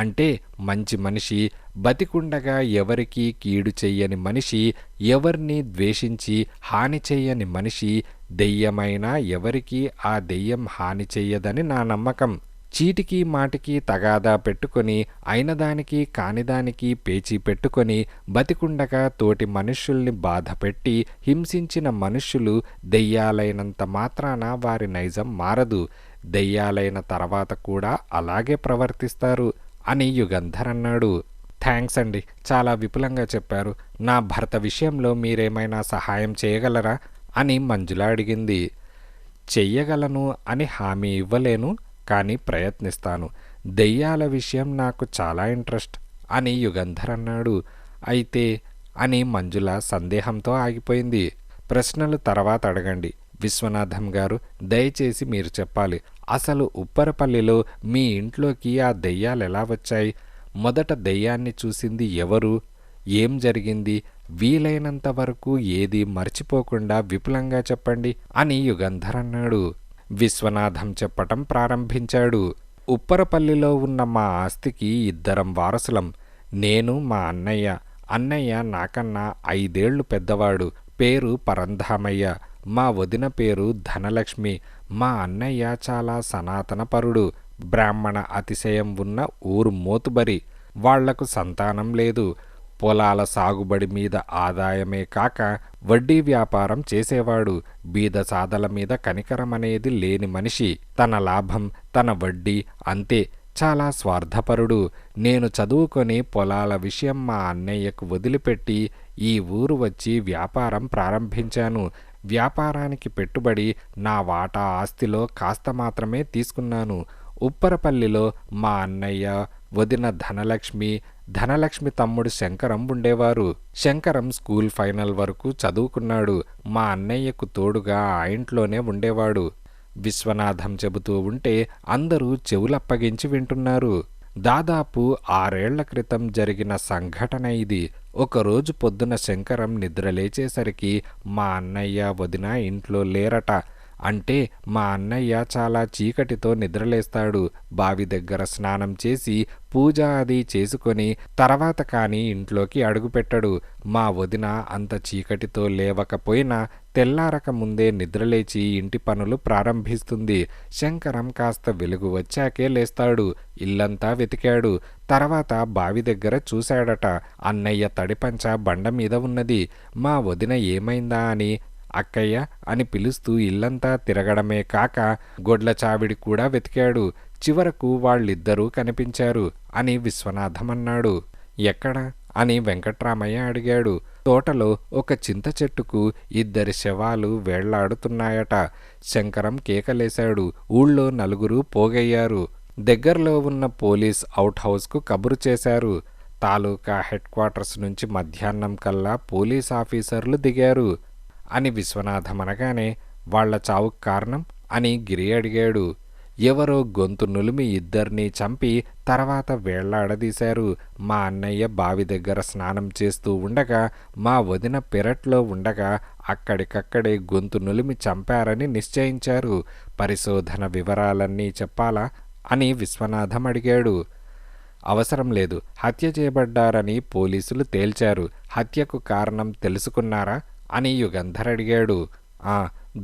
అంటే మంచి మనిషి, బతికుండగా ఎవరికీ కీడు చెయ్యని మనిషి, ఎవరిని ద్వేషించి హాని చెయ్యని మనిషి, దెయ్యమైనా ఎవరికీ ఆ దెయ్యం హాని చెయ్యదని నా నమ్మకం. చీటికి మాటికి తగాదా పెట్టుకొని, అయినదానికి కానిదానికి పేచీ పెట్టుకొని, బతికుండగా తోటి మనుష్యుల్ని బాధపెట్టి హింసించిన మనుష్యులు దెయ్యాలైనంత మాత్రాన వారి నైజం మారదు. దెయ్యాలైన తర్వాత కూడా అలాగే ప్రవర్తిస్తారు అని యుగంధర్ అన్నాడు. థ్యాంక్స్ అండి, చాలా విపులంగా చెప్పారు. నా భర్త విషయంలో మీరేమైనా సహాయం చేయగలరా అని మంజుల అడిగింది. చెయ్యగలను అని హామీ ఇవ్వలేను, కానీ ప్రయత్నిస్తాను. దెయ్యాల విషయం నాకు చాలా ఇంట్రెస్ట్ అని యుగంధర్ అన్నాడు. అయితే అని మంజుల సందేహంతో ఆగిపోయింది. ప్రశ్నలు తర్వాత అడగండి. విశ్వనాథం గారు, దయచేసి మీరు చెప్పాలి. అసలు ఉప్పరపల్లిలో మీ ఇంట్లోకి ఆ దెయ్యాలెలా వచ్చాయి? మొదట దెయ్యాన్ని చూసింది ఎవరు? ఏం జరిగింది? వీలైనంత వరకు ఏదీ మర్చిపోకుండా విపులంగా చెప్పండి అని యుగంధర్ అన్నాడు. విశ్వనాథం చెప్పటం ప్రారంభించాడు. ఉప్పరపల్లిలో ఉన్న మా ఆస్తికి 2 వారసులం. నేను, మా అన్నయ్య. అన్నయ్య నాకన్నా 5 ఏళ్లు పెద్దవాడు. పేరు పరంధామయ్య. మా వదిన పేరు ధనలక్ష్మి. మా అన్నయ్య చాలా సనాతన పరుడు. బ్రాహ్మణ అతిశయం ఉన్న ఊరు మోతుబరి. వాళ్లకు సంతానం లేదు. పొలాల సాగుబడి మీద ఆదాయమే కాక వడ్డీ వ్యాపారం చేసేవాడు. బీద సాదల మీద కనికరమనేది లేని మనిషి. తన లాభం, తన వడ్డీ అంతే. చాలా స్వార్థపరుడు. నేను చదువుకొని పొలాల విషయం మా అన్నయ్యకు వదిలిపెట్టి ఈ ఊరు వచ్చి వ్యాపారం ప్రారంభించాను. వ్యాపారానికి పెట్టుబడి నా వాటా ఆస్తిలో కాస్త మాత్రమే తీసుకున్నాను. ఉప్పరపల్లిలో మా అన్నయ్య, వదిన ధనలక్ష్మి తమ్ముడు శంకరం ఉండేవారు. శంకరం స్కూల్ ఫైనల్ వరకు చదువుకున్నాడు. మా అన్నయ్యకు తోడుగా ఆ ఇంట్లోనే ఉండేవాడు. విశ్వనాథం చెబుతూ ఉంటే అందరూ చెవులప్పగించి వింటున్నారు. దాదాపు 6 ఏళ్ల క్రితం జరిగిన సంఘటన ఇది. ఒకరోజు పొద్దున శంకరం నిద్రలేచేసరికి మా అన్నయ్య, వదిన ఇంట్లో లేరట. అంటే మా అన్నయ్య చాలా చీకటితో నిద్రలేస్తాడు. బావి దగ్గర స్నానం చేసి పూజ అది చేసుకొని తర్వాత కానీ ఇంట్లోకి అడుగుపెట్టడు. మా వదిన అంత చీకటితో లేవకపోయినా తెల్లారక ముందే నిద్రలేచి ఇంటి పనులు ప్రారంభిస్తుంది. శంకరం కాస్త వెలుగు వచ్చాకే లేస్తాడు. ఇల్లంతా వెతికాడు. తర్వాత బావి దగ్గర చూశాడట. అన్నయ్య తడిపంచ బండ మీద ఉన్నది. మా వదిన ఏమైందా అని అక్కయ్య అని పిలుస్తూ ఇల్లంతా తిరగడమే కాక గొడ్ల చావిడి కూడా వెతికాడు. చివరకు వాళ్ళిద్దరూ కనిపించారు అని విశ్వనాథం అన్నాడు. ఎక్కడ అని వెంకట్రామయ్య అడిగాడు. తోటలో ఒక చింత చెట్టుకు 2 శవాలు వేళ్లాడుతున్నాయట. శంకరం కేకలేశాడు. ఊళ్ళో 4 పోగయ్యారు. దగ్గరలో ఉన్న పోలీస్ అవుట్ హౌస్కు కబురు చేశారు. తాలూకా హెడ్ క్వార్టర్స్ నుంచి మధ్యాహ్నం కల్లా పోలీస్ ఆఫీసర్లు దిగారు అని విశ్వనాథం అనగానే వాళ్ల చావుకు కారణం అని గిరి అడిగాడు. ఎవరో గొంతు నులిమి 2 చంపి తర్వాత వేళ్లాడదీశారు. మా అన్నయ్య బావి దగ్గర స్నానం చేస్తూ ఉండగా మా వదిన పెరట్లో ఉండగా అక్కడికక్కడే గొంతు నులిమి చంపారని నిశ్చయించారు. పరిశోధన వివరాలన్నీ చెప్పాలా అని విశ్వనాథం అడిగాడు. అవసరం లేదు. హత్య చేయబడ్డారని పోలీసులు తేల్చారు. హత్యకు కారణం తెలుసుకున్నారా అని యుగంధర్ అడిగాడు.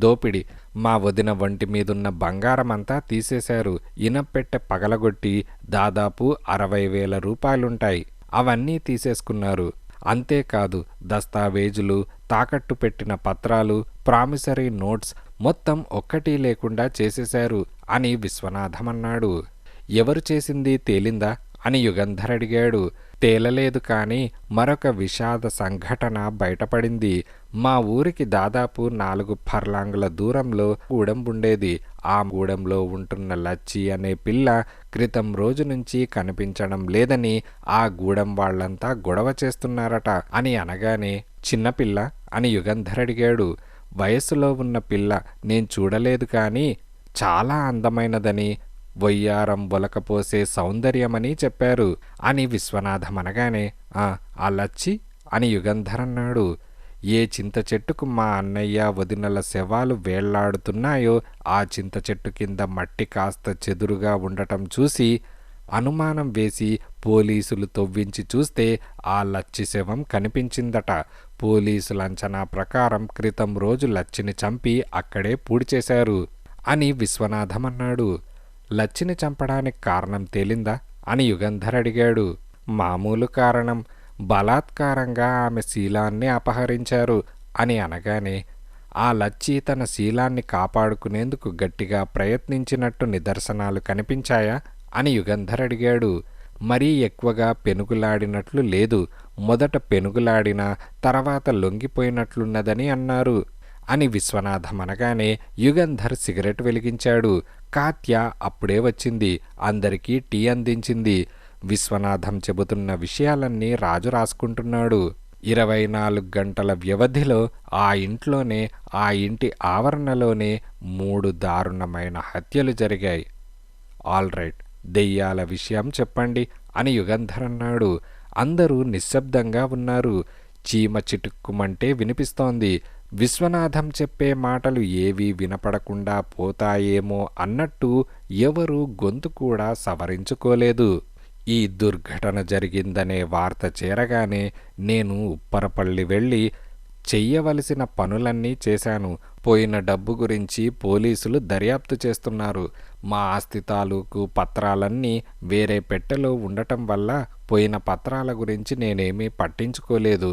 దోపిడి. మా వదిన వంటి మీదున్న బంగారమంతా తీసేశారు. ఇనప్పెట్టె పగలగొట్టి దాదాపు 60,000 రూపాయలుంటాయి. అవన్నీ తీసేసుకున్నారు. అంతేకాదు దస్తావేజులు, తాకట్టు పెట్టిన పత్రాలు, ప్రామిసరీ నోట్స్ మొత్తం ఒక్కటీ లేకుండా చేసేశారు అని విశ్వనాథం అన్నాడు. ఎవరు చేసింది తేలిందా అని యుగంధర్ అడిగాడు. తేలలేదు కానీ మరొక విషాద సంఘటన బయటపడింది. మా ఊరికి దాదాపు 4 ఫర్లాంగుల దూరంలో గూడెం ఉండేది. ఆ గూడెంలో ఉంటున్న లచ్చి అనే పిల్ల క్రితం రోజు నుంచి కనిపించడం లేదని ఆ గూడెం వాళ్లంతా గొడవ చేస్తున్నారట అని అనగానే చిన్నపిల్ల అని యుగంధర్ అడిగాడు. వయస్సులో ఉన్న పిల్ల, నేను చూడలేదు కానీ చాలా అందమైనదని, వయ్యారం ఒలకపోసే సౌందర్యమని చెప్పారు అని విశ్వనాథం అనగానే ఆ లచ్చి అని యుగంధర్ అన్నాడు. ఏ చింత చెట్టుకు మా అన్నయ్య, వదినల శవాలు వేళ్లాడుతున్నాయో ఆ చింత చెట్టు కింద మట్టి కాస్త చెదురుగా ఉండటం చూసి అనుమానం వేసి పోలీసులు తవ్వించి చూస్తే ఆ లచ్చి శవం కనిపించిందట. పోలీసుల అంచనా ప్రకారం క్రితం రోజు లచ్చిని చంపి అక్కడే పూడ్చేశారు అని విశ్వనాథం అన్నాడు. లచ్చిని చంపడానికి కారణం తేలిందా అని యుగంధర్ అడిగాడు. మామూలు కారణం. బలాత్కారంగా ఆమె శీలాన్ని అపహరించారు అని అనగానే ఆ లచ్చి తన శీలాన్ని కాపాడుకునేందుకు గట్టిగా ప్రయత్నించినట్టు నిదర్శనాలు కనిపించాయా అని యుగంధర్ అడిగాడు. మరీ ఎక్కువగా పెనుగులాడినట్లు లేదు. మొదట పెనుగులాడినా తర్వాత లొంగిపోయినట్లున్నదని అన్నారు అని విశ్వనాథం అనగానే యుగంధర్ సిగరెట్ వెలిగించాడు. కాత్య అప్పుడే వచ్చింది. అందరికీ టీ అందించింది. విశ్వనాథం చెబుతున్న విషయాలన్నీ రాజు రాసుకుంటున్నాడు. 24 గంటల వ్యవధిలో ఆ ఇంట్లోనే, ఆ ఇంటి ఆవరణలోనే 3 దారుణమైన హత్యలు జరిగాయి. ఆల్ రైట్, దెయ్యాల విషయం చెప్పండి అని యుగంధర్ అన్నాడు. అందరూ నిశ్శబ్దంగా ఉన్నారు. చీమ చిటుక్కుమంటే వినిపిస్తోంది. విశ్వనాథం చెప్పే మాటలు ఏవీ వినపడకుండా పోతాయేమో అన్నట్టు ఎవరూ గొంతు కూడా సవరించుకోలేదు. ఈ దుర్ఘటన జరిగిందనే వార్త చేరగానే నేను ఉప్పరపల్లి వెళ్ళి చెయ్యవలసిన పనులన్నీ చేశాను. పోయిన డబ్బు గురించి పోలీసులు దర్యాప్తు చేస్తున్నారు. మా ఆస్తి తాలూకు పత్రాలన్నీ వేరే పెట్టెలో ఉండటం వల్ల పోయిన పత్రాల గురించి నేనేమీ పట్టించుకోలేదు.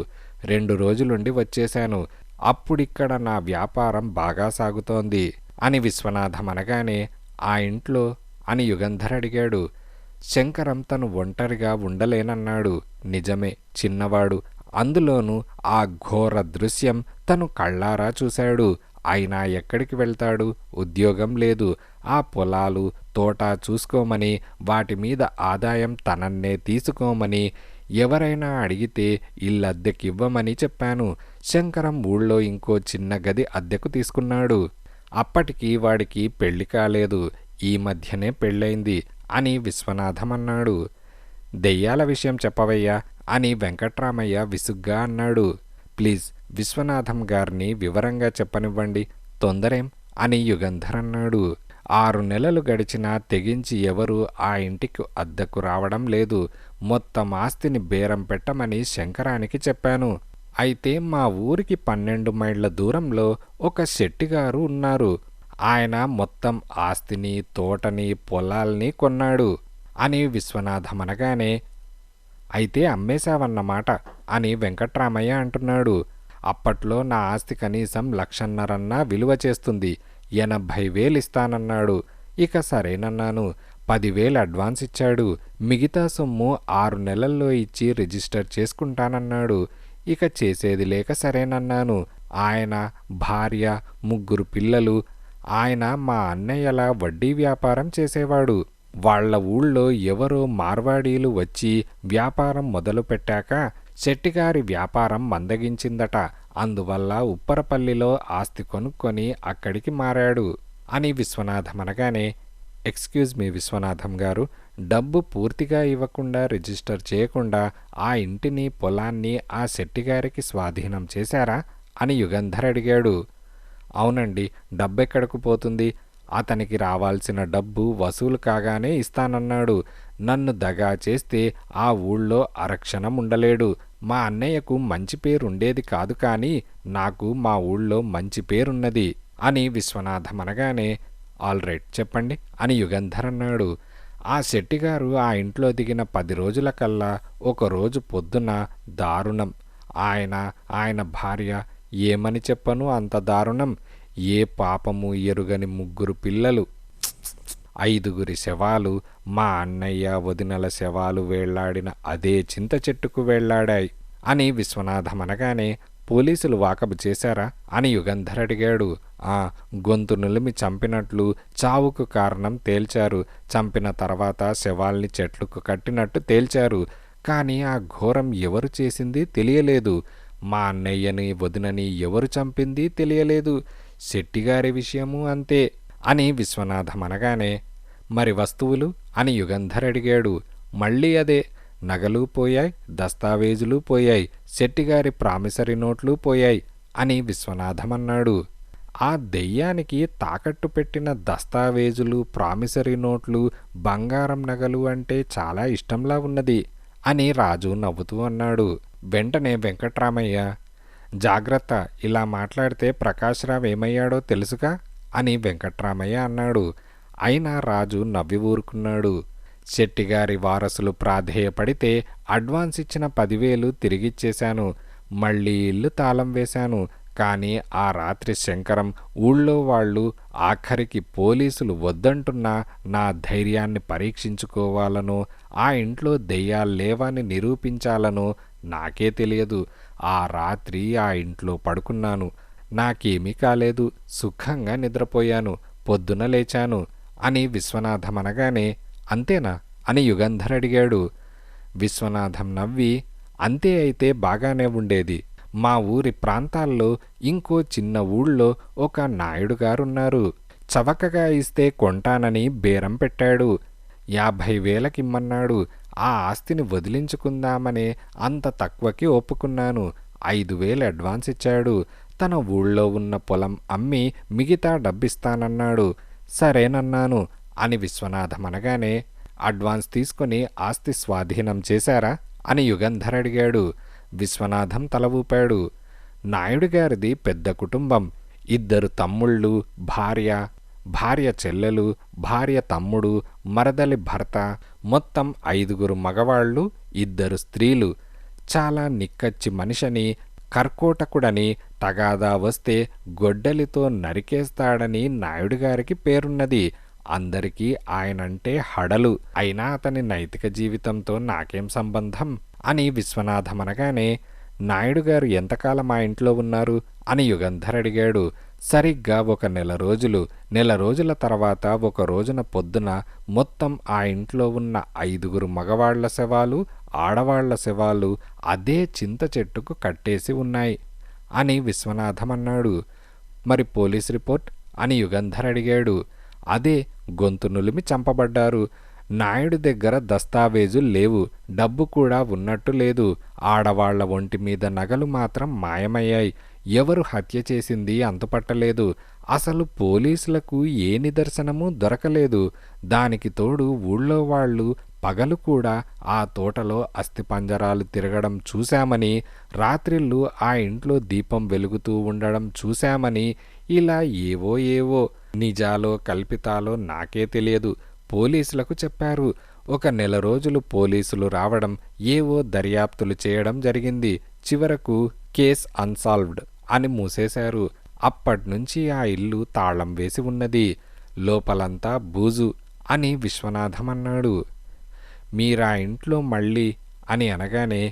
2 రోజులుండి వచ్చేశాను. అప్పుడిక్కడ నా వ్యాపారం బాగా సాగుతోంది అని విశ్వనాథం అనగానే, ఆ ఇంట్లో అని యుగంధర్ అడిగాడు. శంకరం తను ఒంటరిగా ఉండలేనన్నాడు. నిజమే, చిన్నవాడు. అందులోనూ ఆ ఘోర దృశ్యం తను కళ్ళారా చూశాడు. అయినా ఎక్కడికి వెళ్తాడు? ఉద్యోగం లేదు. ఆ పొలాలు తోట చూసుకోమని, వాటి మీద ఆదాయం తనన్నే తీసుకోమని, ఎవరైనా అడిగితే ఇల్లద్దెకివ్వమని చెప్పాను. శంకరం ఊళ్ళో ఇంకో చిన్న గది అద్దెకు తీసుకున్నాడు. అప్పటికి వాడికి పెళ్లి కాలేదు. ఈ మధ్యనే పెళ్ళైంది అని విశ్వనాథం అన్నాడు. దెయ్యాల విషయం చెప్పవయ్యా అని వెంకట్రామయ్య విసుగ్గా అన్నాడు. ప్లీజ్ విశ్వనాథం గారిని వివరంగా చెప్పనివ్వండి, తొందరేం అని యుగంధర్ అన్నాడు. 6 నెలలు గడిచినా తెగించి ఎవరూ ఆ ఇంటికి అద్దెకు రావడం లేదు. మొత్తం ఆస్తిని బేరం పెట్టమని శంకరానికి చెప్పాను. అయితే మా ఊరికి 12 మైళ్ళ దూరంలో ఒక శెట్టిగారు ఉన్నారు. ఆయన మొత్తం ఆస్తిని, తోటని, పొలాల్ని కొన్నాడు అని విశ్వనాథం అనగానే, అయితే అమ్మేశావన్నమాట అని వెంకట్రామయ్య అంటున్నాడు. అప్పట్లో నా ఆస్తి కనీసం 1,50,000 విలువ చేస్తుంది. 80,000 ఇస్తానన్నాడు. ఇక సరేనన్నాను. 10,000 అడ్వాన్స్ ఇచ్చాడు. మిగతా సొమ్ము 6 నెలల్లో ఇచ్చి రిజిస్టర్ చేసుకుంటానన్నాడు. ఇక చేసేది లేక సరేనన్నాను. ఆయన భార్య, 3 పిల్లలు. ఆయన మా అన్నయ్యలా వడ్డీ వ్యాపారం చేసేవాడు. వాళ్ల ఊళ్ళో ఎవరో మార్వాడీలు వచ్చి వ్యాపారం మొదలుపెట్టాక శెట్టిగారి వ్యాపారం మందగించిందట. అందువల్ల ఉప్పరపల్లిలో ఆస్తి కొనుక్కొని అక్కడికి మారాడు అని విశ్వనాథం అనగానే, ఎక్స్క్యూజ్ మీ విశ్వనాథం గారు, డబ్బు పూర్తిగా ఇవ్వకుండా రిజిస్టర్ చేయకుండా ఆ ఇంటిని, పొలాన్ని ఆ శెట్టిగారికి స్వాధీనం చేశారా అని యుగంధర్ అడిగాడు. అవునండి, డబ్బెక్కడకు పోతుంది? అతనికి రావాల్సిన డబ్బు వసూలు కాగానే ఇస్తానన్నాడు. నన్ను దగా చేస్తే ఆ ఊళ్ళో అరక్షణం ఉండలేడు. మా అన్నయ్యకు మంచి పేరుండేది కాదు, కానీ నాకు మా ఊళ్ళో మంచి పేరున్నది అని విశ్వనాథం అనగానే, ఆల్ రైట్ చెప్పండి అని యుగంధర్ అన్నాడు. ఆ శెట్టిగారు ఆ ఇంట్లో దిగిన 10 రోజుల కల్లా ఒకరోజు పొద్దున దారుణం. ఆయన భార్య, ఏమని చెప్పను అంత దారుణం, ఏ పాపము ఎరుగని 3 పిల్లలు, 5 శవాలు, మా అన్నయ్య వదినల శవాలు వేళ్లాడిన అదే చింత చెట్టుకు వేళ్లాడాయి అని విశ్వనాథం అనగానే, పోలీసులు వాకబు చేశారా అని యుగంధర్ అడిగాడు. గొంతు నులిమి చంపినట్లు చావుకు కారణం తేల్చారు. చంపిన తర్వాత శవాల్ని చెట్లకు కట్టినట్టు తేల్చారు. కానీ ఆ ఘోరం ఎవరు చేసింది తెలియలేదు. మా అన్నయ్యని వదినని ఎవరు చంపింది తెలియలేదు. శెట్టిగారి విషయము అంతే అని విశ్వనాథం అనగానే, మరి వస్తువులు అని యుగంధర్ అడిగాడు. మళ్ళీ అదే, నగలు పోయాయి, దస్తావేజులు పోయాయి, శెట్టిగారి ప్రామిసరీ నోట్లు పోయాయి అని విశ్వనాథం అన్నాడు. ఆ దెయ్యానికి తాకట్టు పెట్టిన దస్తావేజులు, ప్రామిసరీ నోట్లు, బంగారం నగలు అంటే చాలా ఇష్టంలా ఉన్నది అని రాజు నవ్వుతూ అన్నాడు. వెంటనే వెంకట్రామయ్య, జాగ్రత్త, ఇలా మాట్లాడితే ప్రకాశ్రావు ఏమయ్యాడో తెలుసుగా అని వెంకట్రామయ్య అన్నాడు. అయినా రాజు నవ్వి ఊరుకున్నాడు. శెట్టిగారి వారసులు ప్రాధేయపడితే అడ్వాన్స్ ఇచ్చిన 10,000 తిరిగిచ్చేశాను. మళ్ళీ ఇల్లు తాళం వేశాను. కానీ ఆ రాత్రి శంకరం, ఊళ్ళో వాళ్ళు, ఆఖరికి పోలీసులు వద్దంటున్నా నా ధైర్యాన్ని పరీక్షించుకోవాలనో, ఆ ఇంట్లో దెయ్యాల్లేవని నిరూపించాలనో నాకే తెలియదు. ఆ రాత్రి ఆ ఇంట్లో పడుకున్నాను. నాకేమీ కాలేదు. సుఖంగా నిద్రపోయాను. పొద్దున లేచాను అని విశ్వనాథం అనగానే, అంతేనా అని యుగంధర్ అడిగాడు. విశ్వనాథం నవ్వి, అంతే అయితే బాగానే ఉండేది. మా ఊరి ప్రాంతాల్లో ఇంకో చిన్న ఊళ్ళో ఒక నాయుడు గారున్నారు. చవకగా ఇస్తే కొంటానని బేరం పెట్టాడు. 50,000కిమ్మన్నాడు. ఆ ఆస్తిని వదిలించుకుందామనే అంత తక్కువకి ఒప్పుకున్నాను. 5,000 అడ్వాన్స్ ఇచ్చాడు. తన ఊళ్ళో ఉన్న పొలం అమ్మి మిగతా డబ్బిస్తానన్నాడు. సరేనన్నాను అని విశ్వనాథం అనగానే, అడ్వాన్స్ తీసుకుని ఆస్తి స్వాధీనం చేశారా అని యుగంధర్ అడిగాడు. విశ్వనాథం తల ఊపాడు. నాయుడు గారిది పెద్ద కుటుంబం. 2 తమ్ముళ్ళు, భార్య, భార్య చెల్లెలు, భార్య తమ్ముడు, మరదలి భర్త, మొత్తం 5 మగవాళ్ళు, 2 స్త్రీలు. చాలా నిక్కచ్చి మనిషని, కర్కోటకుడని, తగాదా వస్తే గొడ్డలితో నరికేస్తాడని నాయుడుగారికి పేరున్నది. అందరికీ ఆయనంటే హడలు. అయినా అతని నైతిక జీవితంతో నాకేం సంబంధం అని విశ్వనాథమనగానే, నాయుడుగారు ఎంతకాలం ఆ ఇంట్లో ఉన్నారు అని యుగంధర్ అడిగాడు. సరిగ్గా 1 నెల రోజులు. నెల రోజుల తర్వాత ఒక రోజున పొద్దున మొత్తం ఆ ఇంట్లో ఉన్న 5 మగవాళ్ల శవాలు, ఆడవాళ్ల శవాలు అదే చింత చెట్టుకు కట్టేసి ఉన్నాయి అని విశ్వనాథమన్నాడు. మరి పోలీస్ రిపోర్ట్ అని యుగంధర్ అడిగాడు. అదే, గొంతు నులిమి చంపబడ్డారు. నాయుడు దగ్గర దస్తావేజులు లేవు, డబ్బు కూడా ఉన్నట్టు లేదు. ఆడవాళ్ల ఒంటి మీద నగలు మాత్రం మాయమయ్యాయి. ఎవరు హత్య చేసింది అంతుపట్టలేదు. అసలు పోలీసులకు ఏ నిదర్శనమూ దొరకలేదు. దానికి తోడు ఊళ్ళో వాళ్ళు పగలు కూడా ఆ తోటలో అస్థిపంజరాలు తిరగడం చూశామని, రాత్రిళ్ళు ఆ ఇంట్లో దీపం వెలుగుతూ ఉండడం చూశామని, ఇలా ఏవో నిజాలో కల్పితాలో నాకే తెలియదు పోలీసులకు చెప్పారు. 1 నెల రోజులు పోలీసులు రావడం, ఏవో దర్యాప్తులు చేయడం జరిగింది. చివరకు కేస్ అన్సాల్వ్డ్ అని మూసేశారు. అప్పట్నుంచి ఆ ఇల్లు తాళం వేసి ఉన్నది. లోపలంతా బూజు అని విశ్వనాథమన్నాడు. మీరా ఇంట్లో మళ్ళీ అని అనగానే,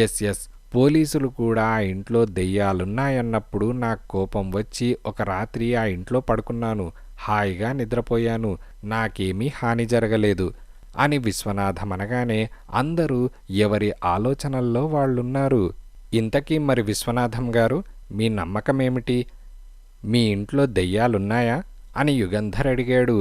ఎస్ పోలీసులు కూడా ఆ ఇంట్లో దెయ్యాలున్నాయన్నప్పుడు నాకు కోపం వచ్చి ఒక రాత్రి ఆ ఇంట్లో పడుకున్నాను. హాయిగా నిద్రపోయాను. నాకేమీ హాని జరగలేదు అని విశ్వనాథమనగానే అందరూ ఎవరి ఆలోచనల్లో వాళ్ళున్నారు. ఇంతకీ మరి విశ్వనాథం గారు, మీ నమ్మకమేమిటి? మీ ఇంట్లో దెయ్యాలున్నాయా అని యుగంధర్ అడిగాడు.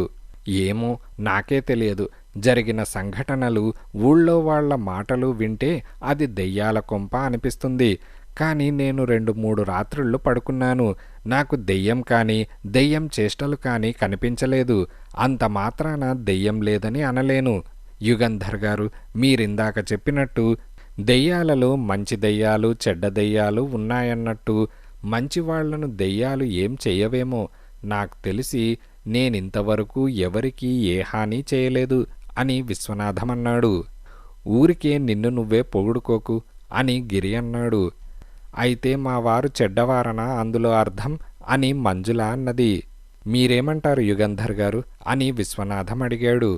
ఏమో, నాకే తెలియదు. జరిగిన సంఘటనలు, ఊళ్ళో వాళ్ల మాటలు వింటే అది దెయ్యాల కొంప అనిపిస్తుంది. కానీ నేను 2-3 రాత్రుళ్ళు పడుకున్నాను. నాకు దెయ్యం కానీ, దెయ్యం చేష్టలు కానీ కనిపించలేదు. అంత మాత్రాన దెయ్యం లేదని అనలేను. యుగంధర్ గారు, మీరిందాక చెప్పినట్టు దెయ్యాలలో మంచి దెయ్యాలు, చెడ్డ దెయ్యాలు ఉన్నాయన్నట్టు, మంచివాళ్లను దెయ్యాలు ఏం చెయ్యవేమో. నాకు తెలిసి నేనింతవరకు ఎవరికీ ఏ హాని చేయలేదు అని విశ్వనాథమన్నాడు. ఊరికే నిన్ను నువ్వే పొగుడుకోకు అని గిరి అన్నాడు. అయితే మా వారు చెడ్డవారనా అందులో అర్థం అని మంజుల అన్నది. మీరేమంటారు యుగంధర్ గారు అని విశ్వనాథం అడిగాడు.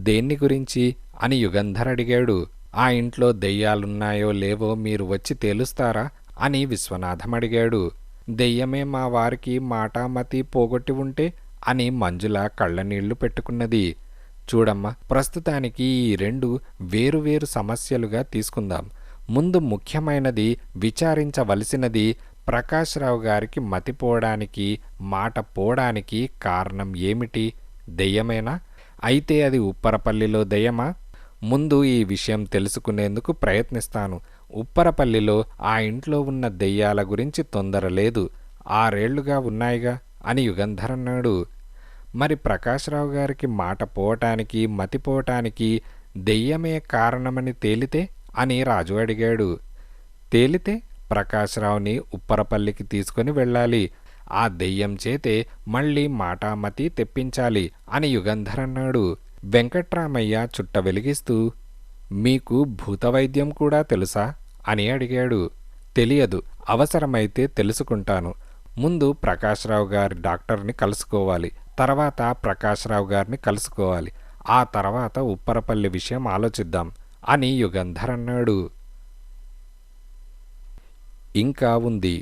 దేన్ని గురించి అని యుగంధర్ అడిగాడు. ఆ ఇంట్లో దెయ్యాలున్నాయో లేవో మీరు వచ్చి తేలుస్తారా అని విశ్వనాథం అడిగాడు. దెయ్యమే మా వారికి మాటామతి పోగొట్టి ఉంటే అని మంజుల కళ్ళనీళ్లు పెట్టుకున్నది. చూడమ్మా, ప్రస్తుతానికి ఈ 2 వేరువేరు సమస్యలుగా తీసుకుందాం. ముందు ముఖ్యమైనది, విచారించవలసినది, ప్రకాశ్రావు గారికి మతిపోవడానికి, మాట పోవడానికి కారణం ఏమిటి? దెయ్యమేనా? అయితే అది ఉప్పరపల్లిలో దెయ్యమా? ముందు ఈ విషయం తెలుసుకునేందుకు ప్రయత్నిస్తాను. ఉప్పరపల్లిలో ఆ ఇంట్లో ఉన్న దెయ్యాల గురించి తొందర లేదు. 6 ఏళ్లుగా ఉన్నాయిగా అని యుగంధర్ అన్నాడు. మరి ప్రకాశ్రావు గారికి మాట పోవటానికి, మతిపోవటానికి దెయ్యమే కారణమని తేలితే అని రాజు అడిగాడు. తేలితే ప్రకాశ్రావుని ఉప్పరపల్లికి తీసుకుని వెళ్ళాలి. ఆ దెయ్యం చేతే మళ్ళీ మాటామతి తెప్పించాలి అని యుగంధర్ అన్నాడు. వెంకట్రామయ్య చుట్ట వెలిగిస్తూ, మీకు భూతవైద్యం కూడా తెలుసా అని అడిగాడు. తెలియదు, అవసరమైతే తెలుసుకుంటాను. ముందు ప్రకాశ్రావు గారి డాక్టర్ని కలుసుకోవాలి. తర్వాత ప్రకాశ్రావు గారిని కలుసుకోవాలి. ఆ తర్వాత ఉప్పరపల్లి విషయం ఆలోచిద్దాం అని యుగంధర్ అన్నాడు. ఇంకా ఉంది.